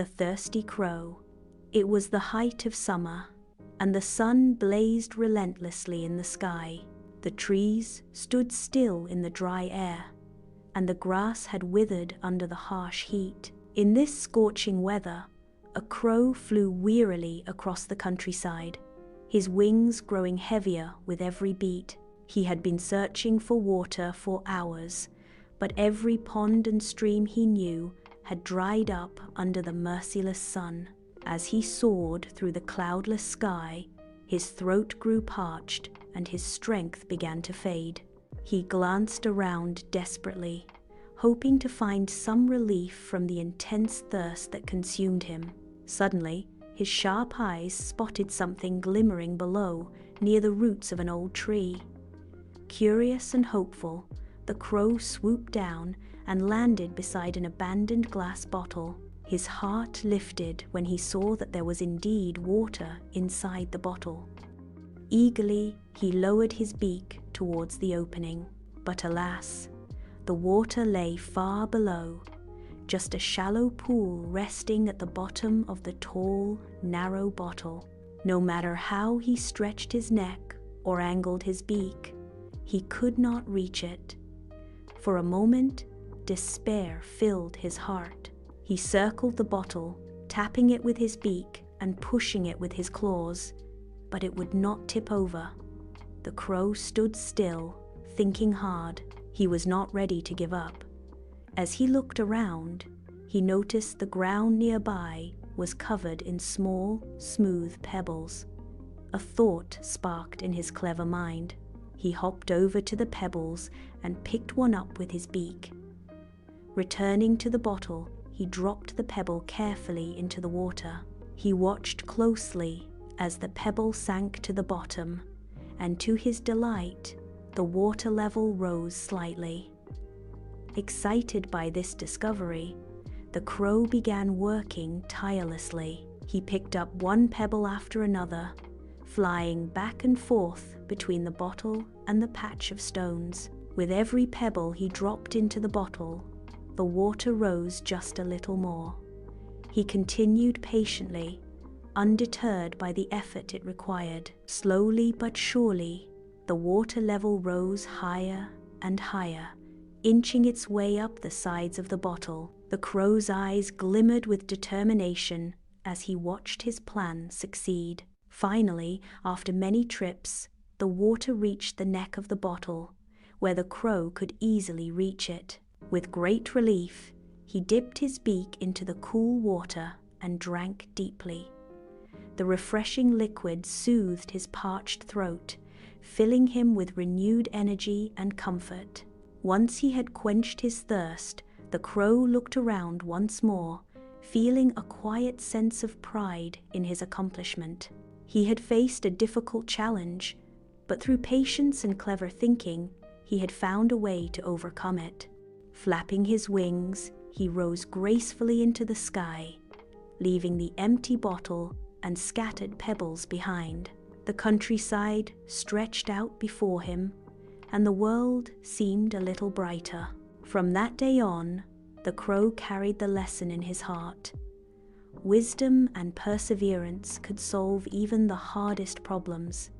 the thirsty crow. It was the height of summer, and the sun blazed relentlessly in the sky. The trees stood still in the dry air, and the grass had withered under the harsh heat. In this scorching weather, a crow flew wearily across the countryside, his wings growing heavier with every beat. He had been searching for water for hours, but every pond and stream he knew had dried up under the merciless sun. As he soared through the cloudless sky, his throat grew parched and his strength began to fade. He glanced around desperately, hoping to find some relief from the intense thirst that consumed him. Suddenly, his sharp eyes spotted something glimmering below, near the roots of an old tree. Curious and hopeful, the crow swooped down and landed beside an abandoned glass bottle. His heart lifted when he saw that there was indeed water inside the bottle. Eagerly, he lowered his beak towards the opening. But alas, the water lay far below, just a shallow pool resting at the bottom of the tall, narrow bottle. No matter how he stretched his neck or angled his beak, he could not reach it. For a moment, despair filled his heart. He circled the bottle, tapping it with his beak and pushing it with his claws, but it would not tip over. The crow stood still, thinking hard. He was not ready to give up. As he looked around, he noticed the ground nearby was covered in small, smooth pebbles. A thought sparked in his clever mind. He hopped over to the pebbles and picked one up with his beak. Returning to the bottle, he dropped the pebble carefully into the water. He watched closely as the pebble sank to the bottom, and to his delight, the water level rose slightly. Excited by this discovery, the crow began working tirelessly. He picked up one pebble after another, flying back and forth between the bottle and the patch of stones. With every pebble he dropped into the bottle, the water rose just a little more. He continued patiently, undeterred by the effort it required. Slowly but surely, the water level rose higher and higher, inching its way up the sides of the bottle. The crow's eyes glimmered with determination as he watched his plan succeed. Finally, after many trips, the water reached the neck of the bottle, where the crow could easily reach it. With great relief, he dipped his beak into the cool water and drank deeply. The refreshing liquid soothed his parched throat, filling him with renewed energy and comfort. Once he had quenched his thirst, the crow looked around once more, feeling a quiet sense of pride in his accomplishment. He had faced a difficult challenge, but through patience and clever thinking, he had found a way to overcome it. Flapping his wings, he rose gracefully into the sky, leaving the empty bottle and scattered pebbles behind. The countryside stretched out before him, and the world seemed a little brighter. From that day on, the crow carried the lesson in his heart. Wisdom and perseverance could solve even the hardest problems.